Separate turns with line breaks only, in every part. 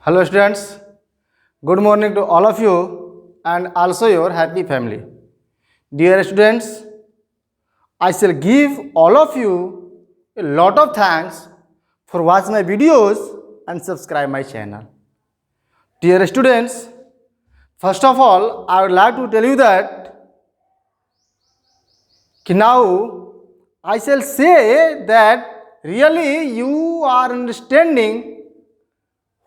Hello students, good morning to all of you and also your happy family. Dear students, I shall give all of you a lot of thanks for watching my videos and subscribe my channel. Dear students, first of all, I would like to tell you that now I shall say that really you are understanding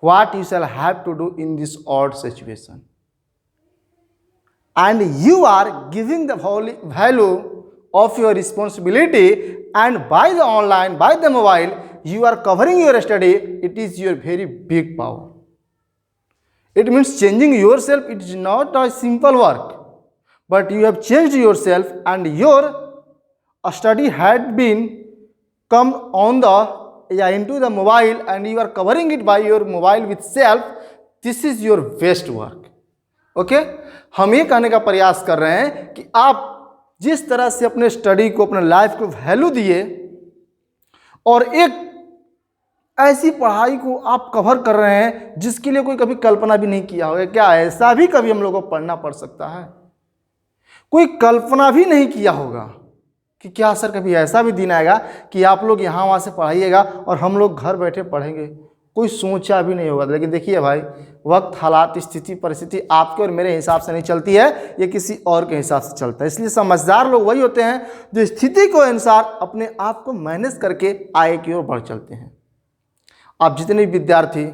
what you shall have to do in this odd situation, and you are giving the value of your responsibility, and by the online, by the mobile, you are covering your study. It is your very big power. It means changing yourself. It is not a simple work, but you have changed yourself and your study had been come on the into the mobile, and you are covering it by your mobile with self. This is your best work. Okay, हम ये कहने का प्रयास कर रहे हैं कि आप जिस तरह से अपने स्टडी को, अपने लाइफ को वैल्यू दिए और एक ऐसी पढ़ाई को आप कवर कर रहे हैं जिसके लिए कोई कभी कल्पना भी नहीं किया होगा। क्या ऐसा भी कभी हम लोगों को पढ़ना पड़ सकता है? कोई कल्पना भी नहीं किया होगा कि क्या सर कभी ऐसा भी दिन आएगा कि आप लोग यहाँ वहाँ से पढ़ाइएगा और हम लोग घर बैठे पढ़ेंगे। कोई सोचा भी नहीं होगा। लेकिन देखिए भाई, वक्त, हालात, स्थिति, परिस्थिति आपके और मेरे हिसाब से नहीं चलती है, ये किसी और के हिसाब से चलता है। इसलिए समझदार लोग वही होते हैं जो स्थिति के अनुसार अपने आप को मैनेज करके आगे की ओर बढ़ चलते हैं। आप जितने भी विद्यार्थी,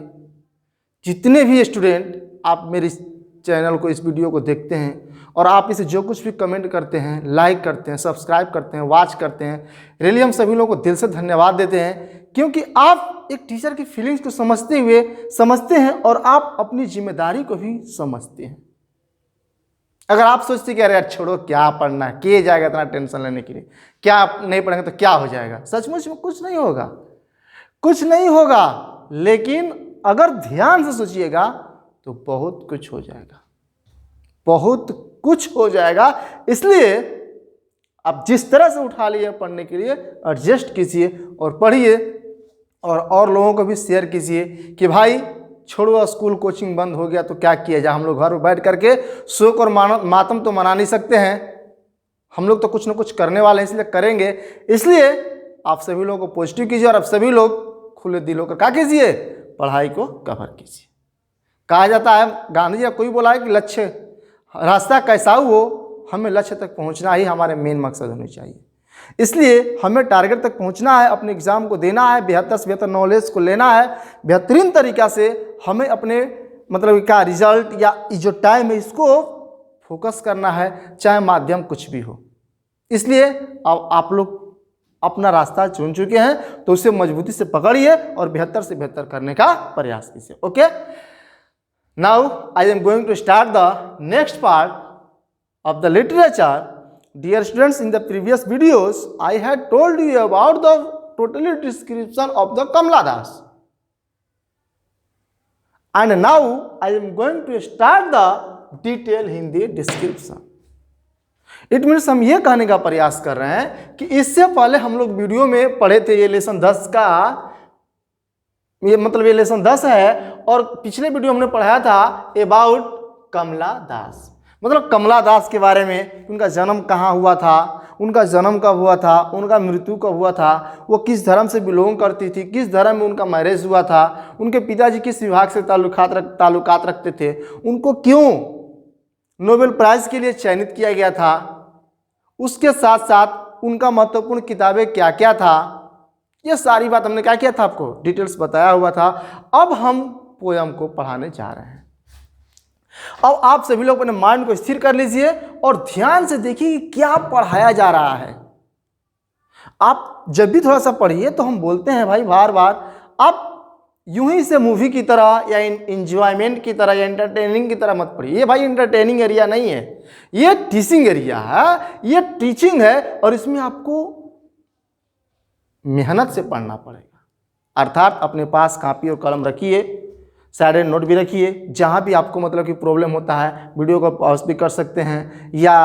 जितने भी स्टूडेंट आप मेरे चैनल को, इस वीडियो को देखते हैं और आप इसे जो कुछ भी कमेंट करते हैं, लाइक करते हैं, सब्सक्राइब करते हैं, वॉच करते हैं, रियली हम सभी लोगों को दिल से धन्यवाद देते हैं, क्योंकि आप एक टीचर की फीलिंग्स को समझते हैं और आप अपनी जिम्मेदारी को भी समझते हैं। अगर आप सोचते कि अरे यार छोड़ो, क्या पढ़ना है, किए जाएगा इतना टेंशन लेने के लिए, क्या नहीं पढ़ेंगे तो क्या हो जाएगा, सचमुच में कुछ नहीं होगा, कुछ नहीं होगा। लेकिन अगर ध्यान से सोचिएगा तो बहुत कुछ हो जाएगा, बहुत कुछ हो जाएगा। इसलिए आप जिस तरह से उठा लिए पढ़ने के लिए, एडजस्ट कीजिए और पढ़िए और लोगों को भी शेयर कीजिए कि भाई छोड़ो, स्कूल कोचिंग बंद हो गया तो क्या किया जाए, हम लोग घर में बैठ करके शोक और मातम तो मना नहीं सकते हैं, हम लोग तो कुछ ना कुछ करने वाले हैं, इसलिए करेंगे। इसलिए आप सभी लोगों को पॉजिटिव कीजिए और आप सभी लोग खुले दिल होकर क्या कीजिए, पढ़ाई को कवर कीजिए। कहा जाता है, गांधी जी कोई बोला है कि लक्ष्य, रास्ता कैसा हो, हमें लक्ष्य तक पहुंचना ही हमारे मेन मकसद होने चाहिए। इसलिए हमें टारगेट तक पहुंचना है, अपने एग्जाम को देना है, बेहतर से बेहतर नॉलेज को लेना है, बेहतरीन तरीक़ा से हमें अपने मतलब क्या रिजल्ट या जो टाइम है इसको फोकस करना है, चाहे माध्यम कुछ भी हो। इसलिए अब आप लोग अपना रास्ता चुन चुके हैं तो उसे मजबूती से पकड़िए और बेहतर से बेहतर करने का प्रयास कीजिए। Okay, now I am going to start the next part of the literature. Dear students, in the previous videos I had told you about the total description of the Kamla Das, and now I am going to start the detailed Hindi description. It means हम ये कहने का प्रयास कर रहे हैं कि इससे पहले हम लोग वीडियो में पढ़े थे, ये लेसन 10 का, ये मतलब ये लेसन 10 है, और पिछले वीडियो हमने पढ़ाया था अबाउट कमला दास, मतलब कमला दास के बारे में, उनका जन्म कहाँ हुआ था, उनका जन्म कब हुआ था, उनका मृत्यु कब हुआ था, वो किस धर्म से बिलोंग करती थी, किस धर्म में उनका मैरिज हुआ था, उनके पिताजी किस विभाग से ताल्लुकात रखते थे, उनको क्यों नोबेल प्राइज़ के लिए चयनित किया गया था, उसके साथ साथ उनका महत्वपूर्ण किताबें क्या क्या था, ये सारी बात हमने क्या किया था, आपको डिटेल्स बताया हुआ था। अब हम पोयम को पढ़ाने जा रहे हैं। अब आप सभी लोग अपने माइंड को स्थिर कर लीजिए और ध्यान से देखिए कि क्या पढ़ाया जा रहा है। आप जब भी थोड़ा सा पढ़िए तो हम बोलते हैं भाई बार बार, आप यूं ही से मूवी की तरह या इंजॉयमेंट की तरह या एंटरटेनिंग की तरह मत पढ़िए। ये भाई एंटरटेनिंग एरिया नहीं है, ये टीचिंग एरिया है, ये टीचिंग है, और इसमें आपको मेहनत से पढ़ना पड़ेगा। अर्थात अपने पास कापी और कलम रखिए, साइड एंड नोट भी रखिए, जहाँ भी आपको मतलब कि प्रॉब्लम होता है वीडियो को पॉज भी कर सकते हैं या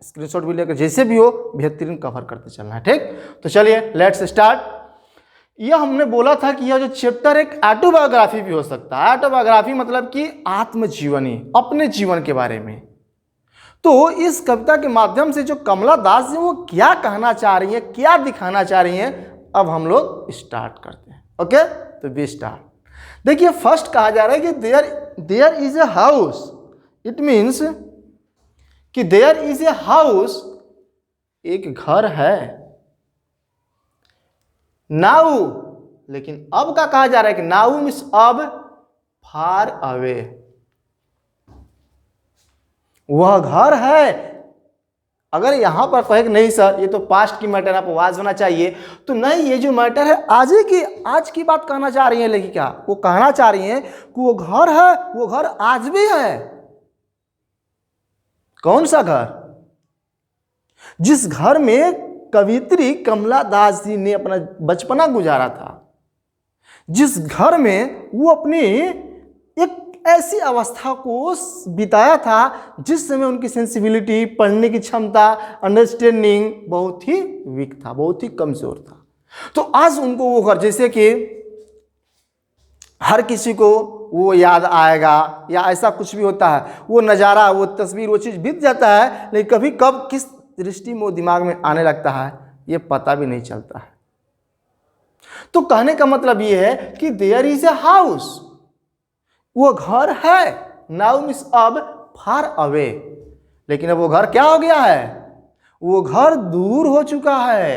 स्क्रीनशॉट भी लेकर, जैसे भी हो बेहतरीन कवर करते चलना है। ठीक, तो चलिए लेट्स स्टार्ट। यह हमने बोला था कि यह जो चैप्टर एक ऑटोबायोग्राफी भी हो सकता है। ऑटोबायोग्राफी मतलब कि आत्मजीवनी, अपने जीवन के बारे में। तो इस कविता के माध्यम से जो कमला दास जी वो क्या कहना चाह रही हैं, क्या दिखाना चाह रही हैं, अब हम लोग स्टार्ट करते हैं। ओके, तो वी स्टार्ट। देखिए, फर्स्ट कहा जा रहा है कि there is a house. It means कि देयर इज ए हाउस, एक घर है। नाउ, लेकिन अब का कहा जा रहा है कि नाउ मीन्स अब, फार अवे, वह घर है। अगर यहां पर कहे कि नहीं सर ये तो पास्ट की मैटर, आपको वाज होना चाहिए, तो नहीं, ये जो मैटर है आज की बात कहना चाह रही है लेखिका। वो कहना चाह रही है कि वो घर है, वो घर आज भी है। कौन सा घर? जिस घर में कवित्री कमला दास जी ने अपना बचपना गुजारा था, जिस घर में वो अपनी एक ऐसी अवस्था को बिताया था जिस समय उनकी सेंसिबिलिटी, पढ़ने की क्षमता, अंडरस्टैंडिंग बहुत ही वीक था, बहुत ही कमजोर था। तो आज उनको वो घर, जैसे कि हर किसी को वो याद आएगा या ऐसा कुछ भी होता है, वो नज़ारा, वो तस्वीर, वो चीज़ बीत जाता है, लेकिन कभी कब किस दृष्टि में वो दिमाग में आने लगता है ये पता भी नहीं चलता है। तो कहने का मतलब ये है कि देयर इज ए हाउस, वो घर है। नाउ मीन्स अब, फार अवे, लेकिन अब वो घर क्या हो गया है? वो घर दूर हो चुका है।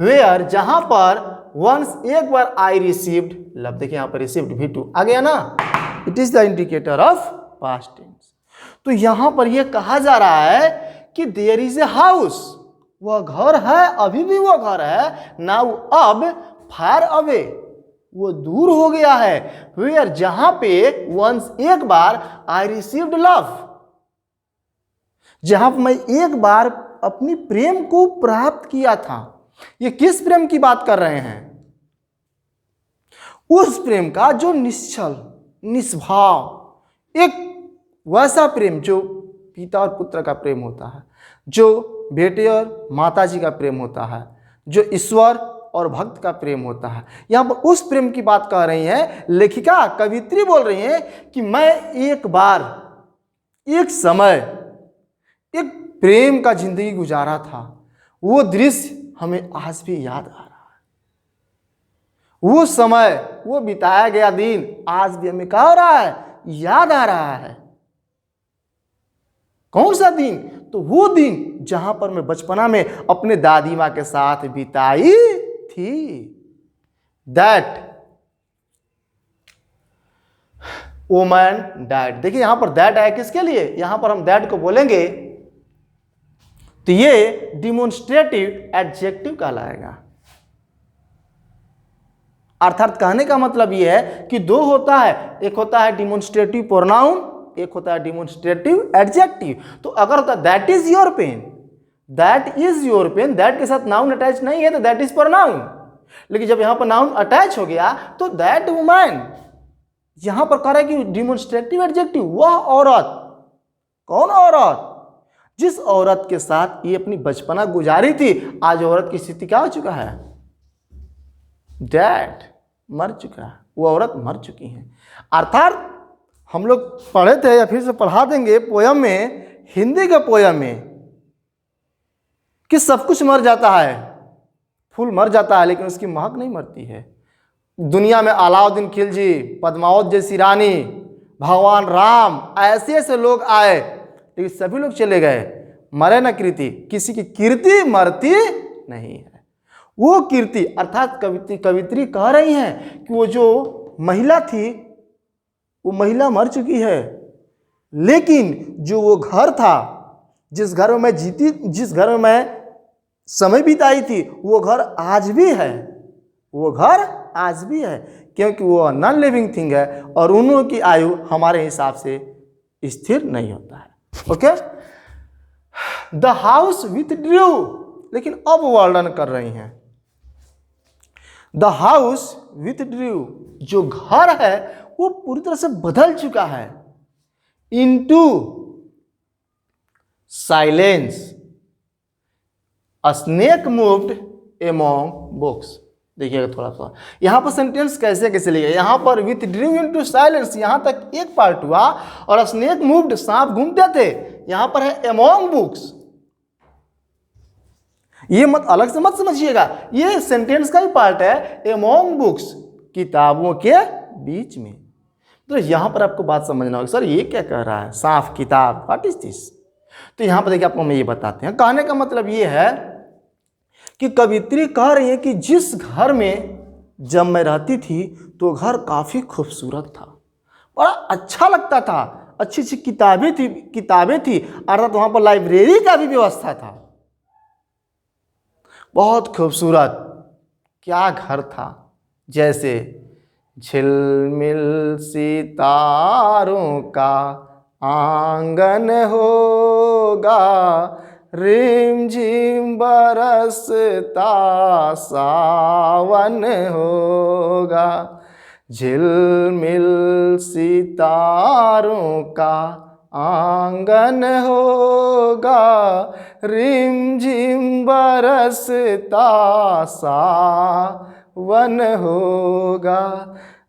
वेयर, जहां पर वंस, एक बार, आई रिसीव्ड लव। देखिए यहां पर रिसीव्ड V2 आ गया ना, it is the indicator of past tense. तो यहां पर यह कहा जा रहा है कि देयर इज ए हाउस, वह घर है, अभी भी वो घर है। नाउ अब, फार अवे, वो दूर हो गया है। वेयर, जहां पे, वंस, एक बार, आई रिसीव्ड लव, जहां मैं एक बार अपनी प्रेम को प्राप्त किया था। ये किस प्रेम की बात कर रहे हैं? उस प्रेम का जो निश्चल, निष्भाव, एक वैसा प्रेम जो पिता और पुत्र का प्रेम होता है, जो बेटे और माता जी का प्रेम होता है, जो ईश्वर और भक्त का प्रेम होता है। यहां पर उस प्रेम की बात कह रही हैं लेखिका, कवित्री बोल रही हैं कि मैं एक बार, एक समय, एक प्रेम का जिंदगी गुजारा था। वो दृश्य हमें आज भी याद आ रहा है। वो समय, वो बिताया गया दिन आज भी हमें क्या हो रहा है? याद आ रहा है। कौन सा दिन? तो वो दिन जहां पर मैं बचपना में अपने दादी माँ के साथ बिताई थी। That woman died. देखिए यहां पर दैट आया किसके लिए? यहां पर हम दैट को बोलेंगे तो ये डिमोन्स्ट्रेटिव एडजेक्टिव कहलाएगा। अर्थात कहने का मतलब ये है कि दो होता है, एक होता है डिमोन्स्ट्रेटिव प्रोनाउन, एक होता है डिमोन्स्ट्रेटिव एडजेक्टिव। तो अगर होता है that is your pen, that is your pen, that के साथ नाउन अटैच नहीं है तो दैट इज प्रोनाउन। लेकिन जब यहां पर नाउन अटैच हो गया तो दैट वुमन, यहां पर कह रहा है कि डिमोन्स्ट्रेटिव एडजेक्टिव, वह औरत। कौन औरत? जिस औरत के साथ ये अपनी बचपना गुजारी थी, आज औरत की स्थिति क्या हो चुका है? डेड, मर चुका है। वो औरत मर चुकी है। अर्थात हम लोग पढ़े थे या फिर से पढ़ा देंगे पोयम में, हिंदी के पोयम में, कि सब कुछ मर जाता है, फूल मर जाता है लेकिन उसकी महक नहीं मरती है। दुनिया में अलाउद्दीन खिलजी, पद्मावत जैसी रानी, भगवान राम, ऐसे ऐसे लोग आए लेकिन सभी लोग चले गए, मरे न कीर्ति, किसी की कीर्ति मरती नहीं है। वो कीर्ति अर्थात कवित्री कह रही हैं कि वो जो महिला थी वो महिला मर चुकी है, लेकिन जो वो घर था, जिस घर में मैं जीती, जिस घर में मैं समय बिताई थी, वो घर आज भी है। वो घर आज भी है क्योंकि वो नॉन लिविंग थिंग है और उन्हों की आयु हमारे हिसाब से स्थिर नहीं होता है। Okay, the house with Drew, लेकिन अब वर्णन कर रही हैं द हाउस विथ ड्रू, जो घर है वो पूरी तरह से बदल चुका है इनटू साइलेंस, अ स्नेक मूव्ड एमॉन्ग बुक्स। देखिएगा थोड़ा सा यहाँ पर सेंटेंस कैसे कैसे लिखा, यहाँ पर विथ ड्रू इनटू साइलेंस, यहाँ तक एक पार्ट हुआ, और स्नेक मूव्ड, सांप घूमते थे, यहाँ पर है अमॉन्ग बुक्स। ये मत अलग से मत समझिएगा, ये सेंटेंस का ही पार्ट है, अमॉन्ग बुक्स, किताबों के बीच में। तो यहाँ पर आपको बात समझना होगा, सर ये क्या कह रहा है, सांप किताब, व्हाट इज दिस। तो यहाँ पर देखिए आपको हम ये बताते हैं, कहने का मतलब ये है कि कवित्री कह रही है कि जिस घर में जब मैं रहती थी तो घर काफ़ी खूबसूरत था, बड़ा अच्छा लगता था, अच्छी अच्छी किताबें थी, अर्थात वहाँ पर लाइब्रेरी का भी व्यवस्था था, बहुत खूबसूरत। क्या घर था, जैसे झिलमिल सितारों का आंगन होगा, रिमझिम बरसता सावन होगा, झिलमिल सितारों का आंगन होगा, रिमझिम बरसता सावन होगा,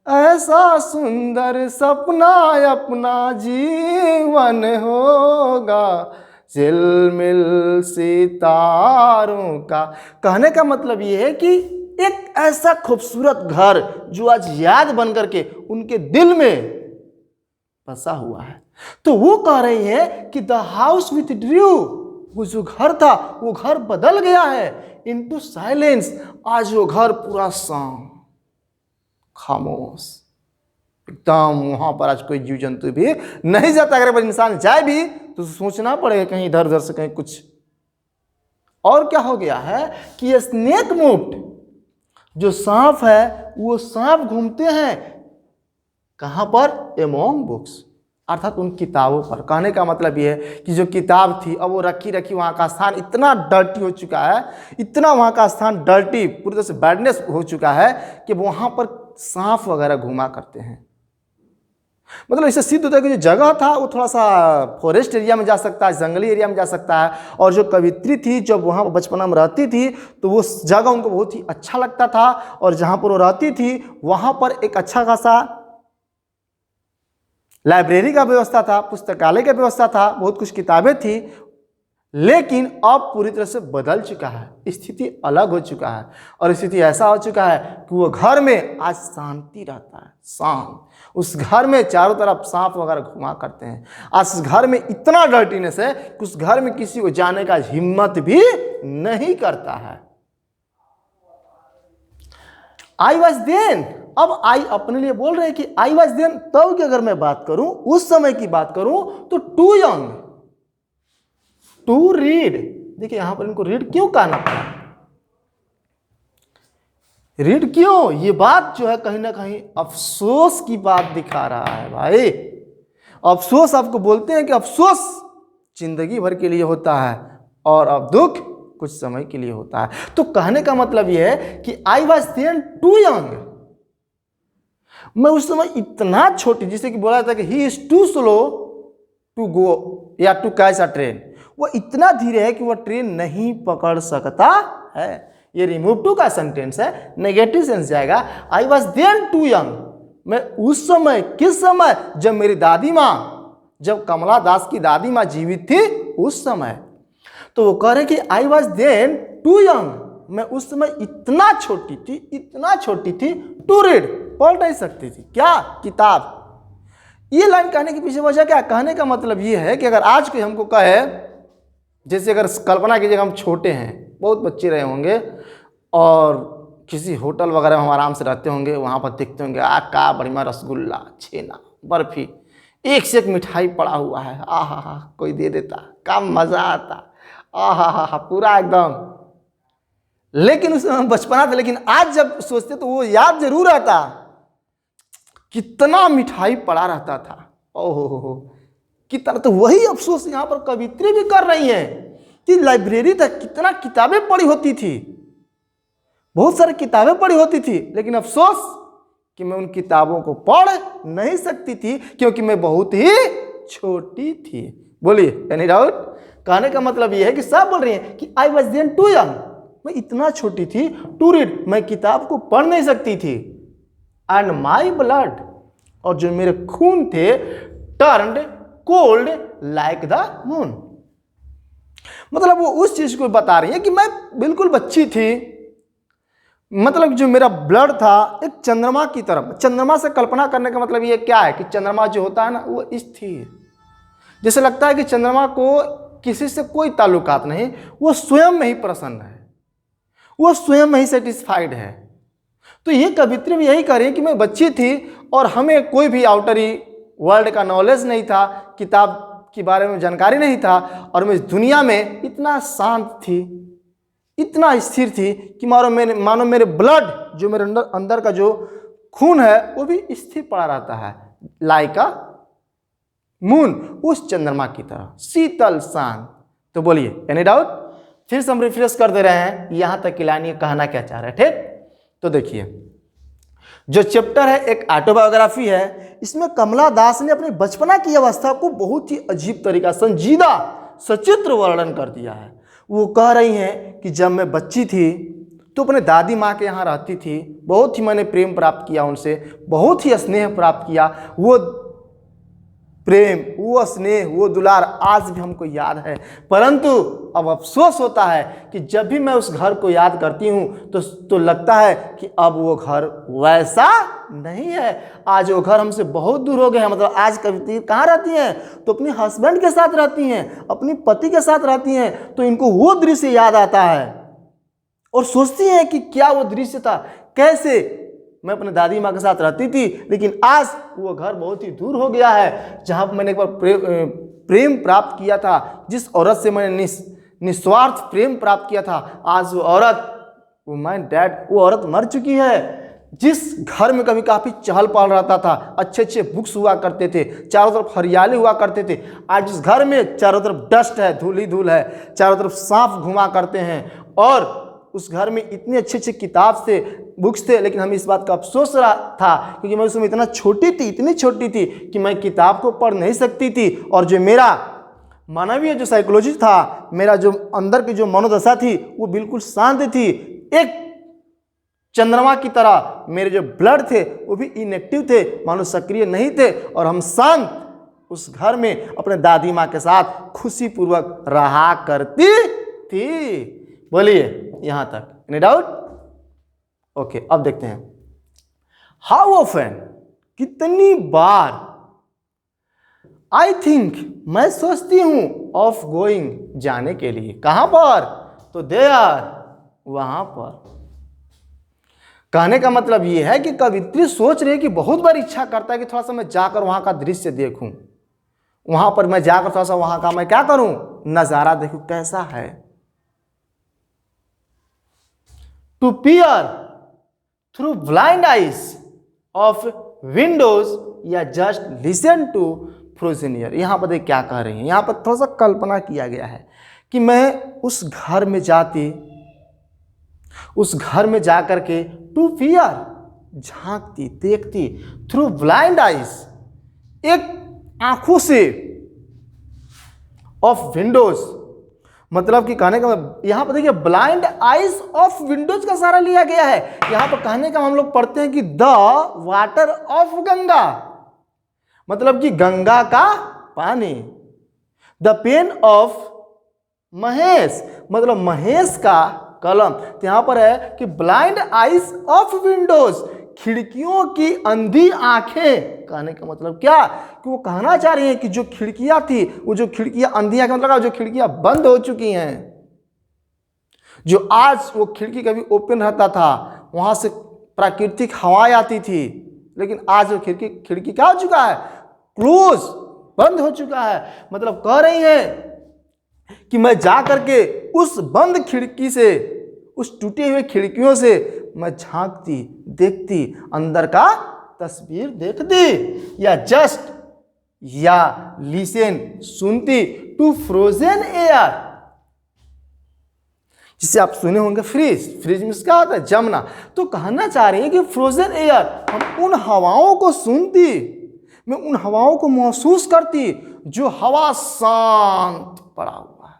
ऐसा सुंदर सपना अपना जीवन होगा, झिलमिल सितारों का। कहने का मतलब ये है कि एक ऐसा खूबसूरत घर जो आज याद बन करके उनके दिल में बसा हुआ है। तो वो कह रही है कि द हाउस विथ ड्रू, वो जो घर था वो घर बदल गया है इनटू साइलेंस। आज वो घर पूरा शांत, खामोश, एकदम वहां पर आज कोई जीव जंतु भी नहीं जाता। अगर इंसान जाए भी तो सोचना पड़ेगा कहीं इधर उधर से कहीं कुछ। और क्या हो गया है कि स्नेक मूव्ड, जो सांप है वो सांप घूमते हैं कहां पर, अमॉन्ग बुक्स, अर्थात उन किताबों पर। कहने का मतलब ये है कि जो किताब थी अब वो रखी वहाँ का स्थान इतना डर्टी हो चुका है, इतना वहाँ का स्थान डर्टी, पूरी तरह से बैडनेस हो चुका है कि वहाँ पर सांप वगैरह घूमा करते हैं। मतलब इससे सिद्ध होता है कि जो जगह था वो थोड़ा सा फॉरेस्ट एरिया में जा सकता है, जंगली एरिया में जा सकता है। और जो कवित्री थी जब वहाँ बचपना में रहती थी तो वो जगह उनको बहुत ही अच्छा लगता था, और जहाँ पर वो रहती थी वहाँ पर एक अच्छा खासा लाइब्रेरी का व्यवस्था था, पुस्तकालय का व्यवस्था था, बहुत कुछ किताबें थी। लेकिन अब पूरी तरह से बदल चुका है, स्थिति अलग हो चुका है, और स्थिति ऐसा हो चुका है कि वो घर में आज शांति रहता है, शांत। उस घर में चारों तरफ सांप वगैरह घुमा करते हैं। आज उस घर में इतना डर्टीनेस है कि उस घर में किसी को जाने का हिम्मत भी नहीं करता है। आई वॉज देन, अब आई अपने लिए बोल रहे हैं कि आई वॉज देन, तब की अगर मैं बात करूं, उस समय की बात करूं तो टू यंग टू रीड। देखिए यहां पर इनको रीड क्यों कहना पड़ा, रीड क्यों, ये बात जो है कहीं ना कहीं अफसोस की बात दिखा रहा है भाई। अफसोस, आपको बोलते हैं कि अफसोस जिंदगी भर के लिए होता है और अब दुख कुछ समय के लिए होता है। तो कहने का मतलब यह है कि I was then too young, मैं उस समय इतना छोटी, जिसे कि बोला था कि he is too slow to go या टू कैच अ ट्रेन, वो इतना धीरे है कि वह ट्रेन नहीं पकड़ सकता है। ये रिमूव टू का सेंटेंस है, नेगेटिव सेंस जाएगा। I was then too young, मैं उस समय, किस समय, जब मेरी दादी माँ, जब कमला दास की दादी माँ जीवित थी उस समय। तो वो कह रहे कि I was then too young, मैं उस समय इतना छोटी थी टू रीड, पढ़ नहीं सकती थी क्या, किताब। ये लाइन कहने के पीछे वजह क्या, कहने का मतलब ये है कि अगर आज कोई हमको कहे, जैसे अगर कल्पना कीजिए हम छोटे हैं, बहुत बच्चे रहे होंगे और किसी होटल वगैरह में हम आराम से रहते होंगे, वहाँ पर देखते होंगे का बढ़िया रसगुल्ला, छेना, बर्फी, एक से एक मिठाई पड़ा हुआ है, आहा कोई दे देता, क्या मज़ा आता, आहा पूरा एकदम। लेकिन उसमें हम बचपना था, लेकिन आज जब सोचते तो वो याद जरूर आता, कितना मिठाई पड़ा रहता था, ओहो कितना। तो वही अफसोस यहाँ पर कवित्री भी कर रही है कि लाइब्रेरी तक कितना किताबें पढ़ी होती थी, बहुत सारी किताबें पढ़ी होती थी, लेकिन अफसोस कि मैं उन किताबों को पढ़ नहीं सकती थी क्योंकि मैं बहुत ही छोटी थी। बोलिए, एनी डाउट? कहने का मतलब यह है कि सब बोल रही हैं कि I was then too young, मैं इतना छोटी थी, टू रीड, मैं किताब को पढ़ नहीं सकती थी। एंड माई ब्लड, और जो मेरे खून थे, turned cold like the moon. मतलब वो उस चीज को बता रही है कि मैं बिल्कुल बच्ची थी, मतलब जो मेरा ब्लड था एक चंद्रमा की तरफ। चंद्रमा से कल्पना करने का मतलब ये क्या है कि चंद्रमा जो होता है ना वो स्थिर, जैसे लगता है कि चंद्रमा को किसी से कोई ताल्लुकात नहीं, वो स्वयं में ही प्रसन्न है, वो स्वयं में ही सेटिस्फाइड है। तो ये कवित्री भी यही कह रही है कि मैं बच्ची थी और हमें कोई भी आउटरी वर्ल्ड का नॉलेज नहीं था, किताब के बारे में जानकारी नहीं था, और मैं इस दुनिया में इतना शांत थी, इतना स्थिर थी कि मानो मेरे ब्लड, जो मेरे अंदर का जो खून है वो भी स्थिर पड़ा रहता है, लाइक अ मून, उस चंद्रमा की तरह शीतल शांत। तो बोलिए, एनी डाउट? फिर से हम रिफ्रेश कर दे रहे हैं यहां तक की लाइन, ये कहना क्या चाह रहे हैं, ठीक? तो देखिए, जो चैप्टर है एक ऑटोबायोग्राफी है, इसमें कमला दास ने अपनी बचपना की अवस्था को बहुत ही अजीब तरीका, संजीदा, सचित्र वर्णन कर दिया है। वो कह रही हैं कि जब मैं बच्ची थी तो अपने दादी माँ के यहाँ रहती थी, बहुत ही मैंने प्रेम प्राप्त किया उनसे, बहुत ही स्नेह प्राप्त किया। वो प्रेम, वो स्नेह, वो दुलार आज भी हमको याद है। परंतु अब अफसोस होता है कि जब भी मैं उस घर को याद करती हूँ तो लगता है कि अब वो घर वैसा नहीं है। आज वो घर हमसे बहुत दूर हो गया है। मतलब आज कवित्री कहाँ रहती हैं? तो अपने हस्बैंड के साथ रहती हैं, अपनी पति के साथ रहती हैं। तो इनको वो दृश्य याद आता है और सोचती हैं कि क्या वो दृश्य था, कैसे मैं अपने दादी माँ के साथ रहती थी, लेकिन आज वो घर बहुत ही दूर हो गया है जहाँ पर मैंने एक बार प्रेम प्राप्त किया था, जिस औरत से मैंने निस्वार्थ प्रेम प्राप्त किया था, आज वो औरत, वो माय डैड, वो औरत मर चुकी है। जिस घर में कभी काफ़ी चहल पहल रहता था, अच्छे अच्छे बुक्स हुआ करते थे, चारों तरफ हरियाली हुआ करते थे, आज जिस घर में चारों तरफ डस्ट है, धूल ही धूल है, चारों तरफ सांप घुमा करते हैं, और उस घर में इतने अच्छे अच्छे किताब से बुक्स थे, लेकिन हमें इस बात का अफसोस रहा था क्योंकि मैं उसमें इतना छोटी थी, इतनी छोटी थी कि मैं किताब को पढ़ नहीं सकती थी। और जो मेरा मानवीय जो साइकोलॉजी था, मेरा जो अंदर की जो मनोदशा थी, वो बिल्कुल शांत थी। एक चंद्रमा की तरह मेरे जो ब्लड थे वो भी इनएक्टिव थे, मानो सक्रिय नहीं थे, और हम शांत उस घर में अपने दादी माँ के साथ खुशीपूर्वक रहा करती थी। बोलिए यहां तक, एनी डाउट? ओके, अब देखते हैं हाउ ऑफन, कितनी बार, आई थिंक, मैं सोचती हूं, ऑफ गोइंग, जाने के लिए। कहां पर? तो देयर, वहां पर। कहने का मतलब यह है कि कवित्री सोच रही है कि बहुत बार इच्छा करता है कि थोड़ा सा मैं जाकर वहां का दृश्य देखूं, वहां पर मैं जाकर थोड़ा सा वहां का मैं क्या करूं, नजारा देखूं कैसा है। To peer through blind eyes of windows या just listen to frozen ear. यहां पर देख क्या कह रही है, यहां पर थोड़ा सा कल्पना किया गया है कि मैं उस घर में जाती, उस घर में जाकर के टू पियर, झांकती, देखती, थ्रू ब्लाइंड आइज, एक आंखों से, ऑफ विंडोज, मतलब कि कहने का यहां पर देखिए ब्लाइंड आइज ऑफ विंडोज का सारा लिया गया है। यहां पर कहने का हम लोग पढ़ते हैं कि द वाटर ऑफ गंगा, मतलब कि गंगा का पानी। द पेन ऑफ महेश, मतलब महेश का कलम। तो यहां पर है कि ब्लाइंड आइज ऑफ विंडोज, खिड़कियों की अंधी आंखें। कहने का मतलब क्या कि वो कहना चाह रही हैं कि जो खिड़कियां थी, वो जो खिड़कियां अंधी आंखें, मतलब जो खिड़कियां बंद हो चुकी हैं, जो आज वो खिड़की कभी ओपन रहता था, वहां से प्राकृतिक हवाएं आती थी, लेकिन आज वो खिड़की क्या हो चुका है, क्लोज, बंद हो चुका है। मतलब कह रही हैं कि मैं जा करके उस बंद खिड़की से, उस टूटे हुए खिड़कियों से मैं झांकती, देखती, अंदर का तस्वीर देखती, या जस्ट, या लिसन, सुनती, टू फ्रोजन एयर, जिसे आप सुने होंगे फ्रिज। फ्रिज में क्या होता है, जमना। तो कहना चाह रही है कि फ्रोजन एयर, हम उन हवाओं को सुनती, मैं उन हवाओं को महसूस करती जो हवा शांत पड़ा हुआ है।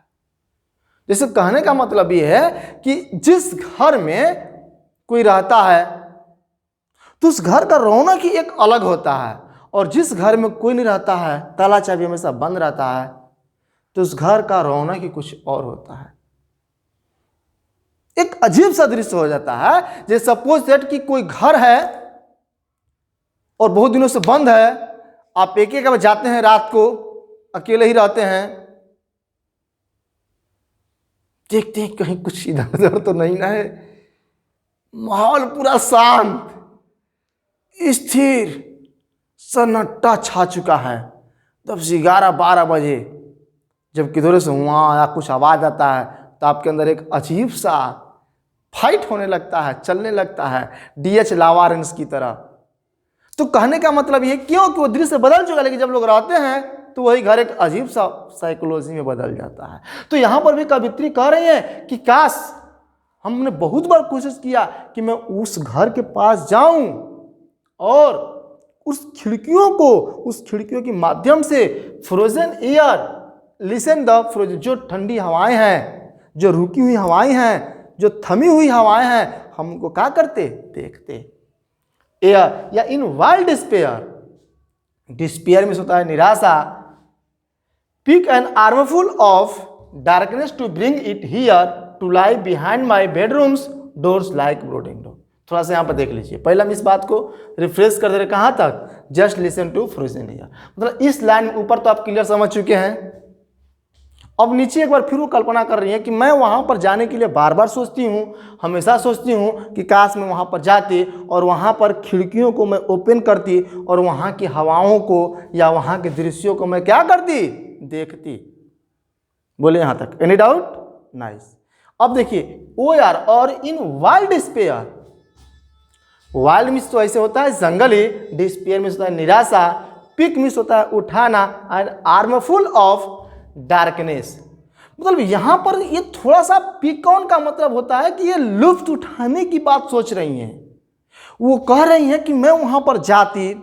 जैसे कहने का मतलब ये है कि जिस घर में कोई रहता है तो उस घर का रौनक ही एक अलग होता है, और जिस घर में कोई नहीं रहता है, ताला चाबी हमेशा बंद रहता है, तो उस घर का रौनक ही कुछ और होता है। एक अजीब सा दृश्य हो जाता है। जैसे सपोज दैट कि कोई घर है और बहुत दिनों से बंद है, आप एक एक जाते हैं, रात को अकेले ही रहते हैं, देखते हैं कहीं कुछ इधर उधर तो नहीं ना है, माहौल पूरा शांत स्थिर सन्नाटा छा चुका है। तब 11-12 बजे जब किधर से वहाँ या कुछ आवाज़ आता है तो आपके अंदर एक अजीब सा फाइट होने लगता है, चलने लगता है, डीएच लावारेंस की तरह। तो कहने का मतलब ये क्यों कि वो दृश्य बदल चुका, लेकिन जब लोग रहते हैं तो वही घर एक अजीब सा साइकोलॉजी में बदल जाता है। तो यहाँ पर भी कवित्री कह रही है कि काश हमने बहुत बार कोशिश किया कि मैं उस घर के पास जाऊं और उस खिड़कियों के माध्यम से frozen air, listen the frozen, जो ठंडी हवाएं हैं, जो रुकी हुई हवाएं हैं, जो थमी हुई हवाएं हैं, हमको क्या करते, देखते। एयर या इन वाइल्ड डिस्पेयर, डिस्पेयर में होता है निराशा, pick an armful of darkness to bring it here to lie behind my bedrooms doors like brooding door. थोड़ा सा यहाँ पर देख लीजिए, पहले हम इस बात को रिफ्रेश कर दे रहे, कहाँ तक, just listen to frozen air. मतलब इस लाइन ऊपर तो आप क्लियर समझ चुके हैं। अब नीचे एक बार फिर वो कल्पना कर रही है कि मैं वहाँ पर जाने के लिए बार बार सोचती हूँ, हमेशा सोचती हूँ कि काश मैं वहाँ पर जाती और वहाँ पर खिड़कियों को मैं ओपन करती और वहाँ की हवाओं को या वहाँ के दृश्यों को मैं क्या करती, देखती। बोले यहाँ तक, एनी डाउट? नाइस। अब देखिए ओ यार, और इन वाइल्ड डिस्पेयर, वाइल्ड मीन्स तो ऐसे होता है जंगली, डिस्पेयर मीन्स होता है निराशा, पिक मीन्स होता है उठाना, एंड आर्मफुल ऑफ डार्कनेस। मतलब यहां पर ये थोड़ा सा पिकॉन का मतलब होता है कि ये लुफ्त उठाने की बात सोच रही हैं। वो कह रही हैं कि मैं वहां पर जाती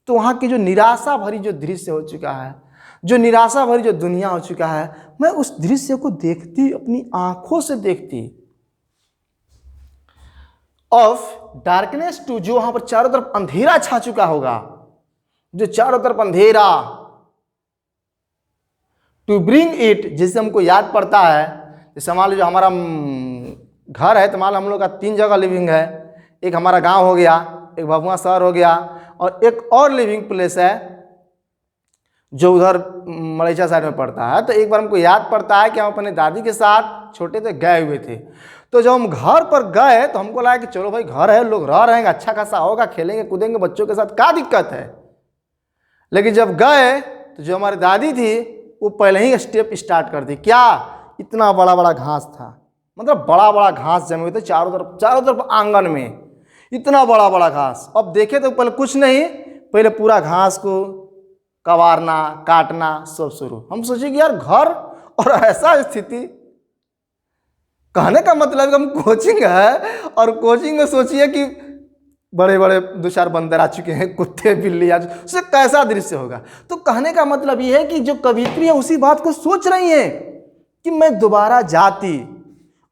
तो वहां की जो निराशा भरी जो दृश्य हो चुका है, जो निराशा भरी जो दुनिया हो चुका है, मैं उस दृश्य को देखती, अपनी आंखों से देखती। ऑफ डार्कनेस टू, जो वहां पर चारों तरफ अंधेरा छा चुका होगा, जो चारों तरफ अंधेरा, टू ब्रिंग इट, जिससे हमको याद पड़ता है, जैसे मान लीजिए हमारा घर है तो मान लो हम लोग का 3 जगह लिविंग है, एक हमारा गांव हो गया, एक भभुआ शहर हो गया, और एक और लिविंग प्लेस है जो उधर मलेशिया साइड में पड़ता है। तो एक बार हमको याद पड़ता है कि हम अपने दादी के साथ छोटे थे, गए हुए थे। तो जब हम घर पर गए तो हमको लगा कि चलो भाई घर है, लोग रह रहेंगे, अच्छा खासा होगा, खेलेंगे कूदेंगे बच्चों के साथ, क्या दिक्कत है। लेकिन जब गए तो जो हमारी दादी थी वो पहले ही स्टेप स्टार्ट कर दी। क्या, इतना बड़ा बड़ा घास था, मतलब बड़ा बड़ा घास जमे हुए थे चारों तरफ आंगन में, इतना बड़ा बड़ा घास। अब देखे तो पहले कुछ नहीं, पहले पूरा घास को कवारना, काटना सब शुरू। हम सोचे कि यार घर और ऐसा स्थिति, कहने का मतलब हम कोचिंग है और कोचिंग में सोचिए कि बड़े बड़े 2-4 बंदर आ चुके हैं, कुत्ते बिल्ली आ चुके, उससे कैसा दृश्य होगा। तो कहने का मतलब ये है कि जो कवित्री है उसी बात को सोच रही है कि मैं दोबारा जाती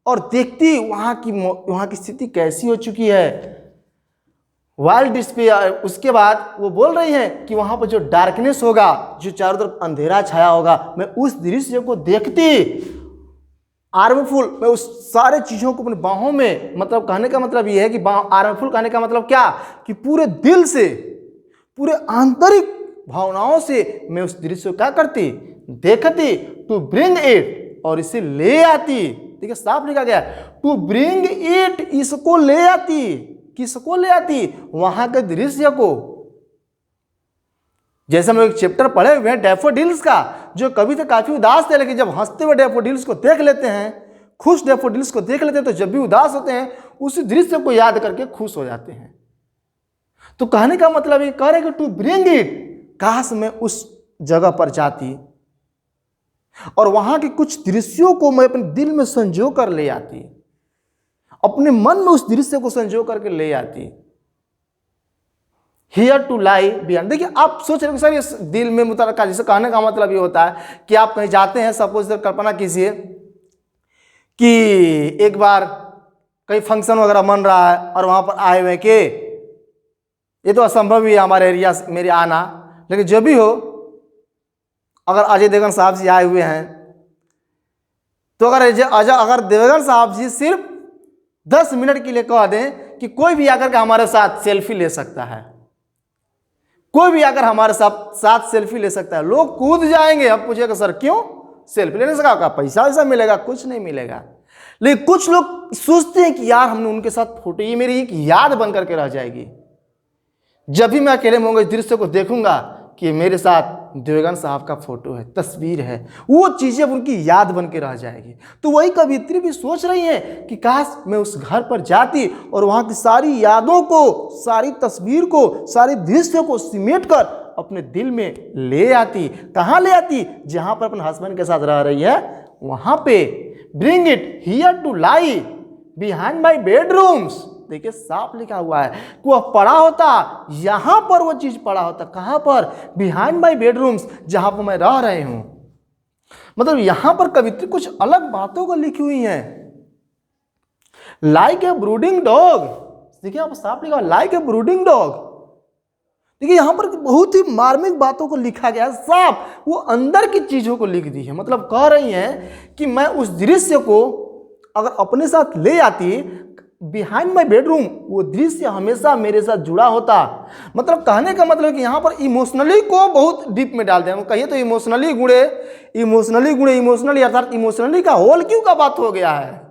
और देखती वहाँ की स्थिति कैसी हो चुकी है, वाइल्ड डिस्पेयर। उसके बाद वो बोल रही हैं कि वहाँ पर जो डार्कनेस होगा, जो चारों तरफ अंधेरा छाया होगा, मैं उस दृश्य को देखती, आर्मफुल, मैं उस सारे चीज़ों को अपनी बाहों में, मतलब कहने का मतलब ये है कि आर्मफुल कहने का मतलब क्या, कि पूरे दिल से, पूरे आंतरिक भावनाओं से मैं उस दृश्य को क्या करती, देखती, टू ब्रिंग इट, और इसे ले आती। देखिए साफ लिखा गया, टू ब्रिंग इट, इसको ले आती। किसको ले आती, वहां के दृश्य को। जैसे हम एक चैप्टर पढ़े हुए हैं डैफोडिल्स का, जो कभी तो काफी उदास थे, लेकिन जब हंसते हुए डैफोडिल्स को देख लेते हैं, खुश डैफोडिल्स को देख लेते हैं, तो जब भी उदास होते हैं उस दृश्य को याद करके खुश हो जाते हैं। तो कहने का मतलब ये कह रहे कि टू ब्रिंग इट, काश मैं उस जगह पर जाती और वहां के कुछ दृश्यों को मैं अपने दिल में संजो कर ले आती, अपने मन में उस दृश्य को संजो करके ले आती। Here to lie behind. देखिए आप सोच रहे हो सर ये दिल में मुतल्लका, जैसे कहने का मतलब ये होता है कि आप कहीं जाते हैं, सपोज कल्पना कीजिए कि एक बार कहीं फंक्शन वगैरह मन रहा है और वहाँ पर आए हुए कि ये तो असंभव ही है हमारे एरिया से मेरे आना, लेकिन जो भी हो, अगर अजय देवगन साहब जी आए हुए हैं तो अगर देवगन साहब जी सिर्फ 10 मिनट के लिए कह दें कि कोई भी आकर के हमारे साथ सेल्फी ले सकता है, कोई भी आकर हमारे साथ सेल्फी ले सकता है, लोग कूद जाएंगे। अब पूछेगा सर क्यों, सेल्फी लेने से क्या पैसा वैसा मिलेगा? कुछ नहीं मिलेगा। लेकिन कुछ लोग सोचते हैं कि यार हमने उनके साथ फोटो, ये मेरी एक याद बन करके रह जाएगी। जब भी मैं अकेले में होंगे इस दृश्य को देखूंगा कि मेरे साथ देवगन साहब का फोटो है, तस्वीर है, वो चीजें उनकी याद बन के रह जाएगी। तो वही कवित्री भी सोच रही है कि काश मैं उस घर पर जाती और वहां की सारी यादों को, सारी तस्वीर को, सारे दृश्यों को सिमेट कर अपने दिल में ले आती। कहाँ ले आती? जहां पर अपने हस्बैंड के साथ रह रही है वहां पे। Bring it here to lie behind my bedrooms. देखिए साफ लिखा हुआ है कि वह पड़ा होता, यहां पर वो चीज पड़ा होता। कहां पर? बिहाइंड माई बेडरूम्स, जहां पर मैं रह रही हूं। मतलब यहां पर कवित्री कुछ अलग बातों को लिखी हुई है। लाइक ए ब्रूडिंग डॉग, देखिए आप साफ लिखा, लाइक ए ब्रूडिंग डॉग। देखिए यहां पर बहुत ही मार्मिक बातों को लिखा गया है, साफ वो अंदर की चीजों को लिख दी है। मतलब कह रही है कि मैं उस दृश्य को अगर अपने साथ ले आती बिहाइंड माई बेडरूम, वो दृश्य हमेशा मेरे साथ जुड़ा होता। मतलब कहने का मतलब कि यहाँ पर इमोशनली को बहुत डीप में डाल दें। कहिए तो इमोशनली अर्थात इमोशनली का होल क्यों का बात हो गया है।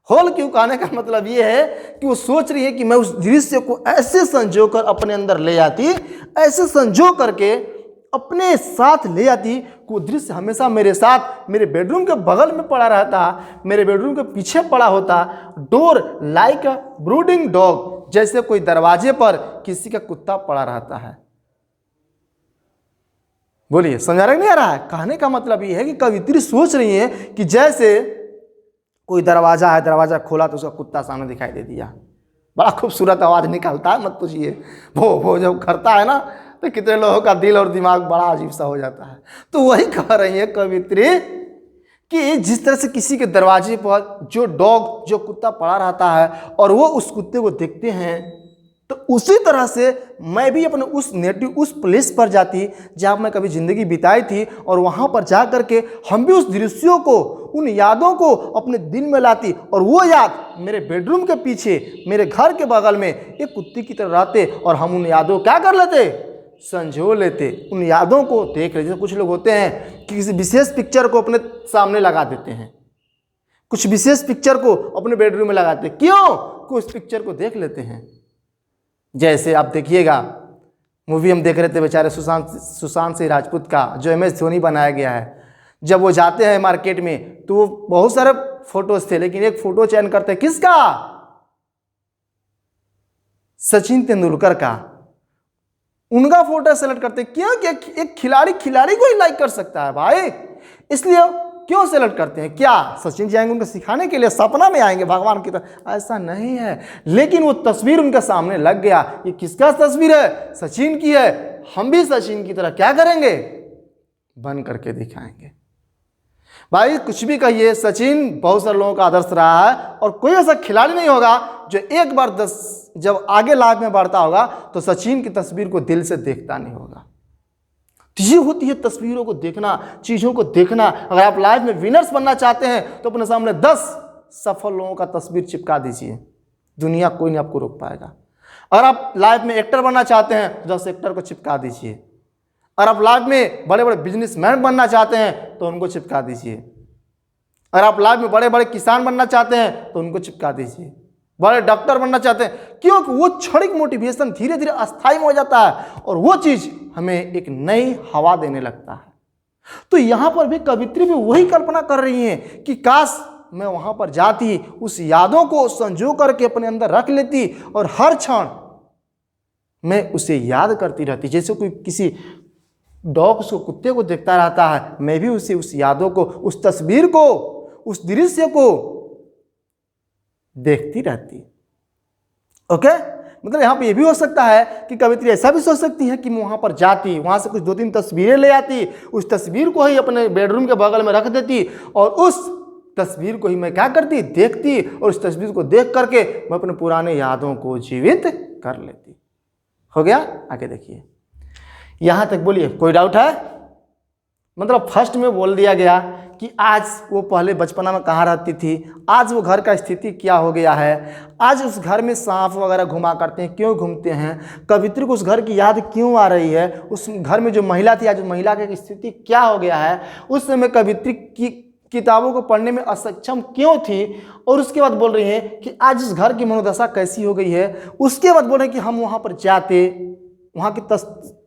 होल क्यों कहने का मतलब ये है कि वो सोच रही है कि मैं उस दृश्य को ऐसे संजो कर अपने अंदर ले आती, ऐसे संजो करके अपने साथ ले आती कि वो दृश्य हमेशा मेरे साथ मेरे बेडरूम के बगल में पड़ा रहता, मेरे बेडरूम के पीछे पड़ा होता। डोर लाइक अ ब्रूडिंग डॉग, जैसे कोई दरवाजे पर किसी का कुत्ता पड़ा रहता है। बोलिए समझा रहा नहीं आ रहा है? कहने का मतलब ये है कि कवित्री सोच रही है कि जैसे कोई दरवाजा है, दरवाजा खोला तो उसका कुत्ता सामने दिखाई दे दिया, बड़ा खूबसूरत आवाज निकालता है, मत पूछिए। वो जब करता है ना तो कितने लोगों का दिल और दिमाग बड़ा अजीब सा हो जाता है। तो वही कह रही है कवित्री कि जिस तरह से किसी के दरवाजे पर जो डॉग, जो कुत्ता पड़ा रहता है और वो उस कुत्ते को देखते हैं, तो उसी तरह से मैं भी अपने उस नेटिव, उस प्लेस पर जाती जहाँ मैं कभी ज़िंदगी बिताई थी, और वहाँ पर जा कर के हम भी उस दृश्यों को, उन यादों को अपने दिल में लाती, और वो याद मेरे बेडरूम के पीछे, मेरे घर के बगल में एक कुत्ते की तरह रहते, और हम उन यादों को क्या कर लेते, संजो लेते, उन यादों को देख लेते। कुछ लोग होते हैं कि किसी विशेष पिक्चर को अपने सामने लगा देते हैं, कुछ विशेष पिक्चर को अपने बेडरूम में लगाते हैं, क्यों? कि उस पिक्चर को देख लेते हैं। जैसे आप देखिएगा, मूवी हम देख रहे थे बेचारे सुशांत सिंह राजपूत का, जो MS धोनी बनाया गया है। जब वो जाते हैं मार्केट में तो वो बहुत सारे फोटोज थे, लेकिन एक फोटो चयन करते हैं, किसका? सचिन तेंदुलकर का। उनका फोटो सेलेक्ट करते, क्यों? कि एक खिलाड़ी को ही लाइक कर सकता है भाई, इसलिए क्यों सेलेक्ट करते हैं? क्या सचिन जी आएंगे उनको सिखाने के लिए, सपना में आएंगे भगवान की तरह? ऐसा नहीं है। लेकिन वो तस्वीर उनके सामने लग गया, ये किसका तस्वीर है? सचिन की है। हम भी सचिन की तरह क्या करेंगे? बन करके दिखाएंगे। भाई कुछ भी कहिए, सचिन बहुत सारे लोगों का आदर्श रहा है, और कोई ऐसा खिलाड़ी नहीं होगा जो एक बार जब आगे लाइफ में बढ़ता होगा तो सचिन की तस्वीर को दिल से देखता नहीं होगा। ये होती है तस्वीरों को देखना, चीज़ों को देखना। अगर आप लाइफ में विनर्स बनना चाहते हैं तो अपने सामने 10 सफल लोगों का तस्वीर चिपका दीजिए, दुनिया कोई नहीं आपको रोक पाएगा। अगर आप लाइफ में एक्टर बनना चाहते हैं तो 10 एक्टर को चिपका दीजिए। अगर आप लाइफ में बड़े बड़े बिजनेसमैन बनना चाहते हैं तो उनको चिपका दीजिए। अगर आप लाइफ में बड़े बड़े किसान बनना चाहते हैं तो उनको चिपका दीजिए। बड़े डॉक्टर बनना चाहते हैं, क्योंकि वो क्षणिक मोटिवेशन धीरे धीरे अस्थायी हो जाता है, और वो चीज़ हमें एक नई हवा देने लगता है। तो यहाँ पर भी कवित्री भी वही कल्पना कर रही है कि काश मैं वहाँ पर जाती, उस यादों को संजो करके अपने अंदर रख लेती, और हर क्षण मैं उसे याद करती रहती। जैसे कोई किसी डॉग उसको, कुत्ते को देखता रहता है, मैं भी उसे, उस यादों को, उस तस्वीर को, उस दृश्य को देखती रहती। ओके, मतलब यहाँ पे ये भी हो सकता है कि कवित्री ऐसा भी सोच सकती है कि मैं वहाँ पर जाती, वहाँ से कुछ 2-3 तस्वीरें ले आती, उस तस्वीर को ही अपने बेडरूम के बगल में रख देती और उस तस्वीर को ही मैं क्या करती, देखती, और उस तस्वीर को देख करके मैं अपने पुराने यादों को जीवित कर लेती। हो गया? आगे देखिए, यहाँ तक बोलिए कोई डाउट है? मतलब फर्स्ट में बोल दिया गया कि आज वो पहले बचपना में कहाँ रहती थी, आज वो घर का स्थिति क्या हो गया है, आज उस घर में सांप वगैरह घुमा करते हैं, क्यों घूमते हैं, कवित्री को उस घर की याद क्यों आ रही है, उस घर में जो महिला थी आज महिला की स्थिति क्या हो गया है, उस समय कवित्री की किताबों को पढ़ने में असक्षम क्यों थी, और उसके बाद बोल रही हैं कि आज इस घर की मनोदशा कैसी हो गई है। उसके बाद बोल रहे हैं कि हम वहाँ पर जाते, वहाँ के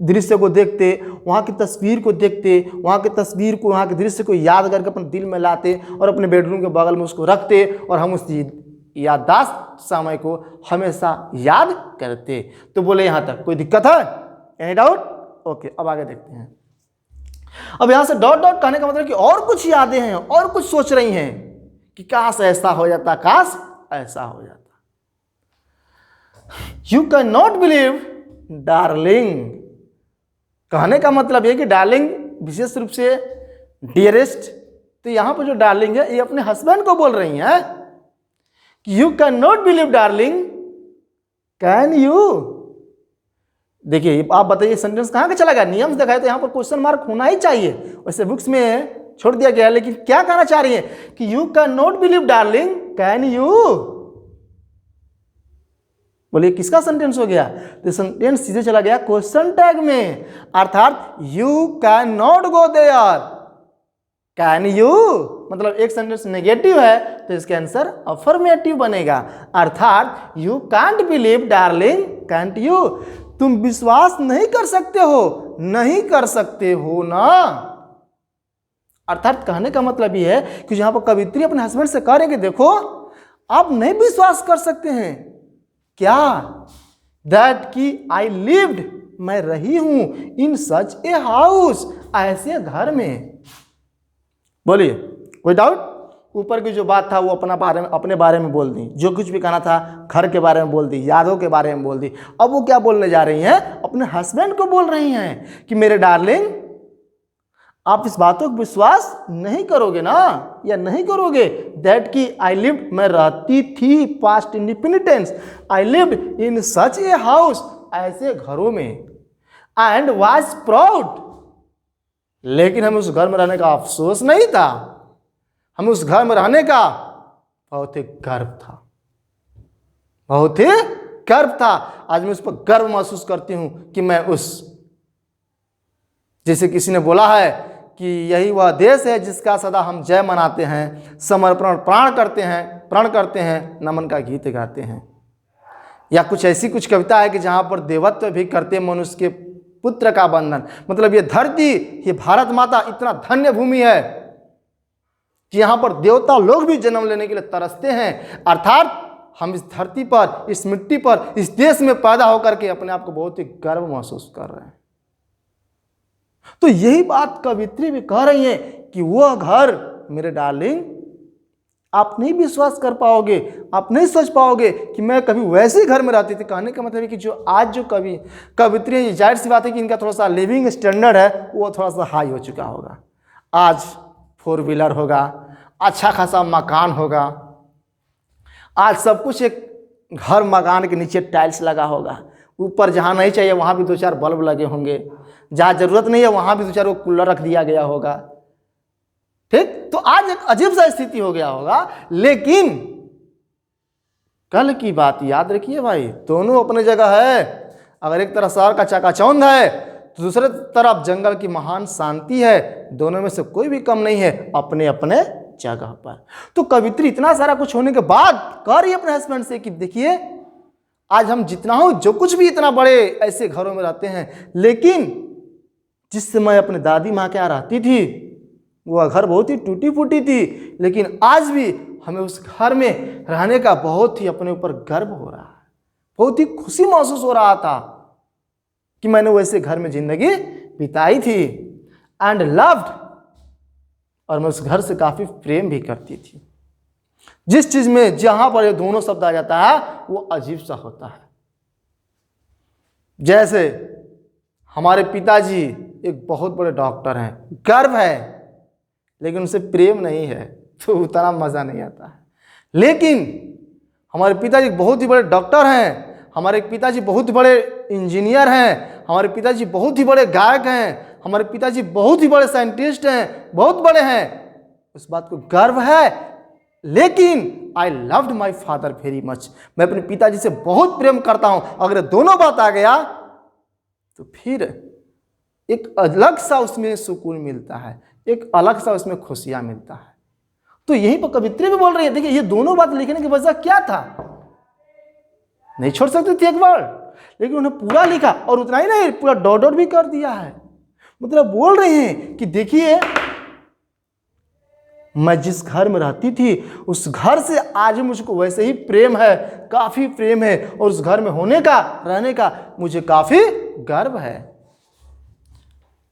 दृश्य को देखते, वहाँ की तस्वीर को देखते, वहाँ की तस्वीर को, वहाँ के दृश्य को याद करके अपने दिल में लाते और अपने बेडरूम के बगल में उसको रखते और हम उस याददाश्त समय को हमेशा याद करते। तो बोले यहाँ तक कोई दिक्कत है? Any doubt? ओके, अब आगे देखते हैं। अब यहाँ से डॉट डॉट कहने का मतलब कि और कुछ यादें हैं, और कुछ सोच रही हैं कि काश ऐसा हो जाता, काश ऐसा हो जाता। You can not believe darling, कहने का मतलब ये कि डार्लिंग विशेष रूप से डियरेस्ट, तो यहां पर जो डार्लिंग है ये अपने हस्बैंड को बोल रही हैं कि you can not believe darling, can you. देखिए आप बताइए सेंटेंस कहां का चला गया, नियम दिखाए तो यहां पर क्वेश्चन मार्क होना ही चाहिए, वैसे बुक्स में छोड़ दिया गया है, लेकिन क्या कहना चाह रही है कि you can not believe darling, can you. बोलिए किसका सेंटेंस हो गया? तो सेंटेंस सीधे चला गया क्वेश्चन टैग में, अर्थात you can not go there, can you मतलब एक सेंटेंस नेगेटिव है तो इसका आंसर अफर्मेटिव बनेगा, अर्थात you can't believe darling, can't you, तुम विश्वास नहीं कर सकते हो, नहीं कर सकते हो ना। अर्थात कहने का मतलब यह है कि जहां पर कवित्री अपने हस्बैंड से कह रहे हैं कि देखो आप नहीं विश्वास कर सकते हैं क्या, दैट की आई लिव्ड, मैं रही हूं, इन सच ए हाउस, ऐसे घर में। बोलिए कोई डाउट? ऊपर की जो बात था वो अपने बारे में बोल दी, जो कुछ भी कहना था घर के बारे में बोल दी, यादों के बारे में बोल दी। अब वो क्या बोलने जा रही हैं? अपने हस्बैंड को बोल रही हैं कि मेरे डार्लिंग आप इस बातों को विश्वास नहीं करोगे ना, या नहीं करोगे, दैट की आई लिव्ड, मैं रहती थी, past independence, I lived in such a house, ऐसे घरों में, एंड वाज प्राउड, लेकिन हमें उस घर में रहने का अफसोस नहीं था, हमें उस घर में रहने का बहुत ही गर्व था, बहुत ही गर्व था। आज मैं उस पर गर्व महसूस करती हूं कि मैं उस, जैसे किसी ने बोला है कि यही वह देश है जिसका सदा हम जय मनाते हैं, समर्पण प्रण करते हैं, नमन का गीत गाते हैं, या कुछ ऐसी कुछ कविता है कि जहां पर देवत्व भी करते मनुष्य के पुत्र का बंधन। मतलब ये धरती, ये भारत माता इतना धन्य भूमि है कि यहां पर देवता लोग भी जन्म लेने के लिए तरसते हैं, अर्थात हम इस धरती पर, इस मिट्टी पर, इस देश में पैदा होकर के अपने आप को बहुत ही गर्व महसूस कर रहे हैं। तो यही बात कवित्री भी कह रही है कि वह घर मेरे डार्लिंग आप नहीं विश्वास कर पाओगे, आप नहीं सोच पाओगे कि मैं कभी वैसे घर में रहती थी। कहने का मतलब है कि जो आज जो कवित्री, जाहिर सी बात है कि इनका थोड़ा सा लिविंग स्टैंडर्ड है वो थोड़ा सा हाई हो चुका होगा। आज 4 व्हीलर होगा, अच्छा खासा मकान होगा, आज सब कुछ एक घर मकान के नीचे टाइल्स लगा होगा, ऊपर जहाँ नहीं चाहिए वहाँ भी 2-4 बल्ब लगे होंगे, जहाँ ज़रूरत नहीं है वहाँ भी 2-4 कूलर रख दिया गया होगा। ठीक, तो आज एक अजीब सा स्थिति हो गया होगा, लेकिन कल की बात याद रखिए भाई, दोनों अपने जगह है। अगर एक तरफ शहर का चकाचौंध है तो दूसरे तरफ जंगल की महान शांति है, दोनों में से कोई भी कम नहीं है अपने अपने जगह पर। तो कवित्री इतना सारा कुछ होने के बाद कह रही है अपने हस्बैंड से कि देखिए आज हम जितना हो, जो कुछ भी इतना बड़े ऐसे घरों में रहते हैं, लेकिन जिस समय अपने दादी माँ के यहाँ रहती थी वो घर बहुत ही टूटी फूटी थी, लेकिन आज भी हमें उस घर में रहने का बहुत ही अपने ऊपर गर्व हो रहा है, बहुत ही खुशी महसूस हो रहा था कि मैंने वैसे घर में जिंदगी बिताई थी, एंड लव्ड, और मैं उस घर से काफी प्रेम भी करती थी। जिस चीज में जहां पर ये दोनों शब्द आ जाता है वो अजीब सा होता है, जैसे हमारे पिताजी एक बहुत बड़े डॉक्टर हैं, गर्व है, लेकिन उनसे प्रेम नहीं है तो उतना मज़ा नहीं आता है। लेकिन हमारे पिताजी बहुत ही बड़े डॉक्टर हैं, हमारे पिताजी बहुत बड़े इंजीनियर हैं, हमारे पिताजी बहुत ही बड़े गायक हैं, हमारे पिताजी बहुत ही बड़े साइंटिस्ट हैं, बहुत बड़े हैं, उस बात को गर्व है। लेकिन I loved my father very much, मैं अपने पिताजी से बहुत प्रेम करता हूं। अगर दोनों बात आ गया तो फिर एक अलग सा उसमें सुकून मिलता है, एक अलग सा उसमें खुशियां मिलता है। तो यहीं पर कवित्री भी बोल रही है। देखिए ये दोनों बात लिखने की वजह क्या था, नहीं छोड़ सकती थी एक बार, लेकिन उन्हें पूरा लिखा और उतना ही नहीं पूरा डॉट डॉट भी कर दिया है। मतलब बोल रहे हैं कि देखिए मैं जिस घर में रहती थी उस घर से आज मुझको वैसे ही प्रेम है, काफी प्रेम है, और उस घर में होने का, रहने का मुझे काफी गर्व है।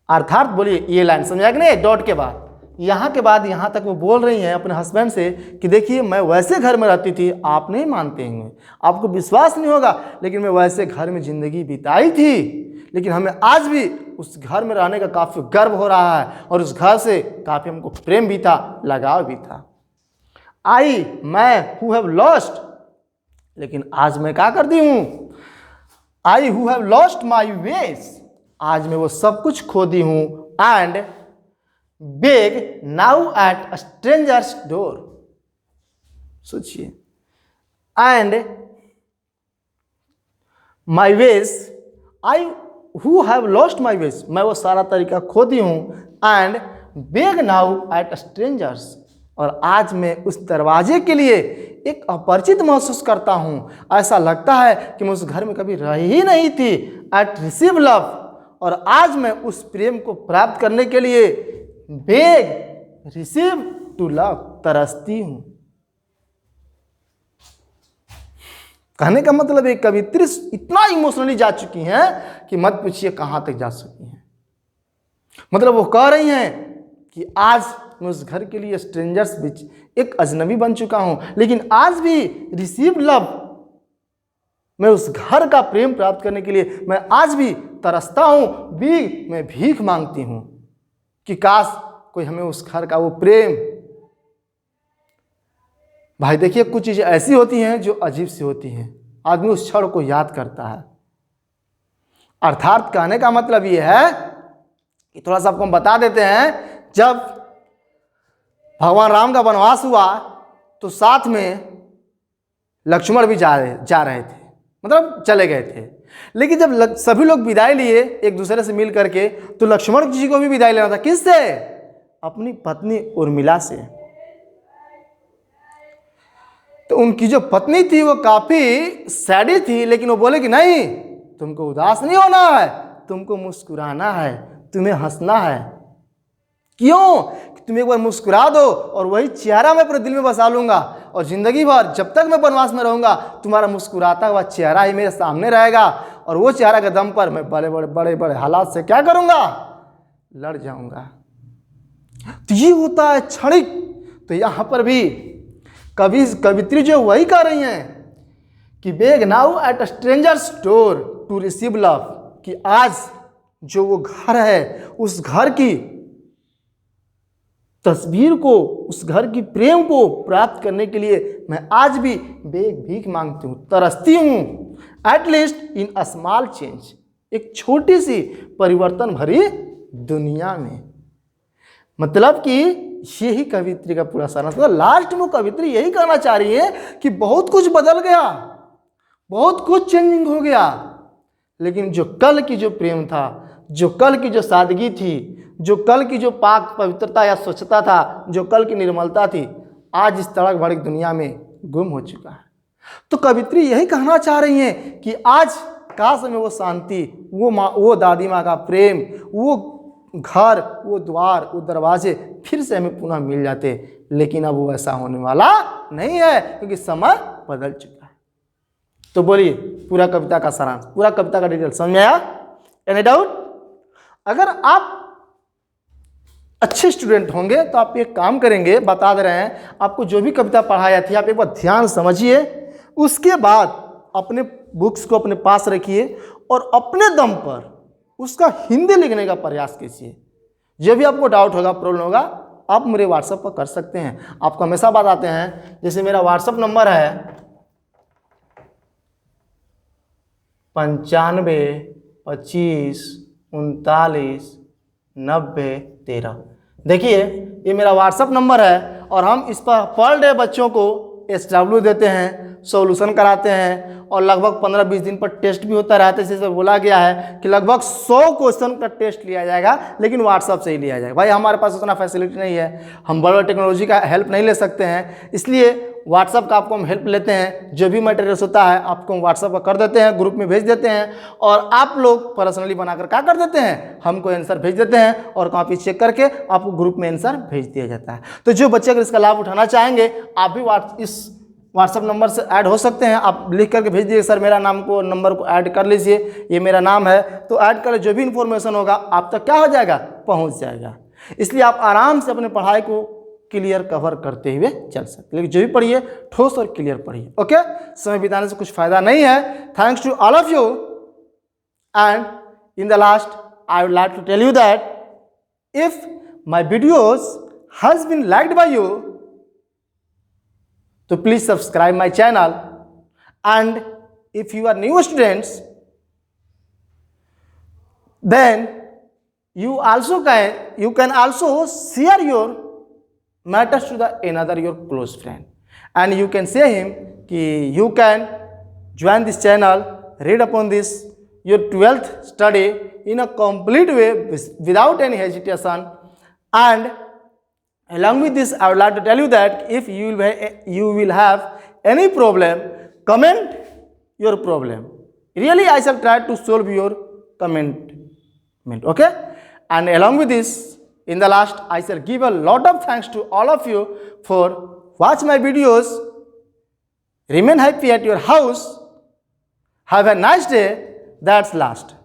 अर्थात बोलिए ये लाइन समझा कि नहीं, डॉट के बाद यहाँ के बाद यहाँ तक वो बोल रही हैं अपने हस्बैंड से कि देखिए मैं वैसे घर में रहती थी, आप नहीं मानते हैं, आपको विश्वास नहीं होगा, लेकिन मैं वैसे घर में ज़िंदगी बिताई थी, लेकिन हमें आज भी उस घर में रहने का काफ़ी गर्व हो रहा है और उस घर से काफ़ी हमको प्रेम भी था, लगाव भी था। मैं हु हैव लॉस्ट, लेकिन आज मैं क्या करती हूँ, I who have lost my ways, आज मैं वो सब कुछ खो दी हूँ। And beg now at strangers door, सोचिए, and my ways, I who have lost my ways, मैं वो सारा तरीका खो दी हूँ। And beg now at strangers, और आज मैं उस दरवाजे के लिए एक अपरिचित महसूस करता हूँ, ऐसा लगता है कि मैं उस घर में कभी रही ही नहीं थी। एट रिसीव लव, और आज मैं उस प्रेम को प्राप्त करने के लिए बेग रिसीव टू लव, तरसती हूं। कहने का मतलब है कवित्री इतना इमोशनली जा चुकी हैं कि मत पूछिए कहां तक जा चुकी हैं। मतलब वो कह रही हैं कि आज मैं उस घर के लिए स्ट्रेंजर्स बीच एक अजनबी बन चुका हूं, लेकिन आज भी रिसीव लव, मैं उस घर का प्रेम प्राप्त करने के लिए मैं आज भी तरसता हूं, मैं भीख मांगती हूं कि काश कोई हमें उस घर का वो प्रेम। भाई देखिए कुछ चीजें ऐसी होती हैं जो अजीब सी होती हैं, आदमी उस क्षण को याद करता है। अर्थात कहने का मतलब ये है कि थोड़ा सा आपको हम बता देते हैं, जब भगवान राम का वनवास हुआ तो साथ में लक्ष्मण भी जा रहे थे, मतलब चले गए थे। लेकिन जब सभी लोग विदाई लिए एक दूसरे से मिल करके, तो लक्ष्मण जी को भी विदाई लेना था, किससे, अपनी पत्नी उर्मिला से। तो उनकी जो पत्नी थी वो काफी सैडी थी, लेकिन वो बोले कि नहीं, तुमको उदास नहीं होना है, तुमको मुस्कुराना है, तुम्हें हंसना है। क्यों, तुम एक बार मुस्कुरा दो और वही चेहरा मैं अपने दिल में बसा लूंगा, और जिंदगी भर जब तक मैं वनवास में रहूंगा तुम्हारा मुस्कुराता हुआ चेहरा ही मेरे सामने रहेगा, और वो चेहरा के दम पर मैं बड़े बड़े हालात से क्या करूंगा, लड़ जाऊंगा। तो ये होता है क्षणिक। तो यहां पर भी कवित्री जो वही कह रही हैं कि beg now at strangers door to receive love, कि आज जो वो घर है उस घर की तस्वीर को, उस घर की प्रेम को प्राप्त करने के लिए मैं आज भी भीख मांगती हूँ, तरसती हूँ। At least in a small change, एक छोटी सी परिवर्तन भरी दुनिया में। मतलब कि यही कवित्री का पूरा सारांश, मतलब लास्ट में कवित्री यही कहना चाह रही है कि बहुत कुछ बदल गया, बहुत कुछ चेंजिंग हो गया, लेकिन जो कल की जो प्रेम था, जो कल की जो सादगी थी, जो कल की जो पाक पवित्रता या स्वच्छता था, जो कल की निर्मलता थी, आज इस तड़क भड़क दुनिया में गुम हो चुका है। तो कवित्री यही कहना चाह रही हैं कि आज काश में वो शांति, वो दादी माँ का प्रेम, वो घर, वो द्वार, वो दरवाजे फिर से हमें पुनः मिल जाते, लेकिन अब वो ऐसा होने वाला नहीं है क्योंकि समय बदल चुका है। तो बोलिए पूरा कविता का सारांश, पूरा कविता का डिटेल समझ में आया? Any doubt? अगर आप अच्छे स्टूडेंट होंगे तो आप एक काम करेंगे, बता दे रहे हैं आपको, जो भी कविता पढ़ाया थी आप एक बार ध्यान समझिए, उसके बाद अपने बुक्स को अपने पास रखिए और अपने दम पर उसका हिंदी लिखने का प्रयास कीजिए। जो भी आपको डाउट होगा, प्रॉब्लम होगा, आप मेरे व्हाट्सएप पर कर सकते हैं। आपको हमेशा बताते हैं, जैसे मेरा व्हाट्सएप नंबर है 95 25 39 90 13। देखिए ये मेरा व्हाट्सएप नंबर है और हम इस पर पर डे बच्चों को SW देते हैं, सॉल्यूशन कराते हैं और लगभग 15-20 दिन पर टेस्ट भी होता रहता है। जैसे बोला गया है कि लगभग 100 क्वेश्चन का टेस्ट लिया जाएगा, लेकिन व्हाट्सएप से ही लिया जाएगा। भाई हमारे पास उतना फैसिलिटी नहीं है, हम बड़े टेक्नोलॉजी का हेल्प नहीं ले सकते हैं, इसलिए व्हाट्सएप का आपको हम हेल्प लेते हैं। जो भी मटेरियल्स होता है आपको हम व्हाट्सएप पर कर देते हैं, ग्रुप में भेज देते हैं और आप लोग पर्सनली बनाकर क्या कर देते हैं, हमको आंसर भेज देते हैं और कॉपी चेक करके आपको ग्रुप में आंसर भेज दिया जाता है। तो जो बच्चे अगर इसका लाभ उठाना चाहेंगे, आप भी इस व्हाट्सएप नंबर से ऐड हो सकते हैं। आप लिख करके भेज दीजिए, सर मेरा नाम को, नंबर को ऐड कर लीजिए, ये मेरा नाम है, तो ऐड कर जो भी इन्फॉर्मेशन होगा आप तक क्या हो जाएगा, पहुंच जाएगा। इसलिए आप आराम से अपने पढ़ाई को क्लियर कवर करते हुए चल सकते, लेकिन जो भी पढ़िए ठोस और क्लियर पढ़िए। ओके, समय बिताने से कुछ फायदा नहीं है। Thanks to all of you and in the last I would like to tell you that if my videos has been liked by you, so please subscribe my channel, and if you are new students then you can also share your matters to the another your close friend, and you can say him कि you can join this channel, read upon this your 12th study in a complete way without any hesitation. And along with this, I would like to tell you that if you will have any problem, comment your problem. Really, I shall try to solve your comment. Okay? And along with this, in the last, I shall give a lot of thanks to all of you for watch my videos. Remain happy at your house. Have a nice day. That's last.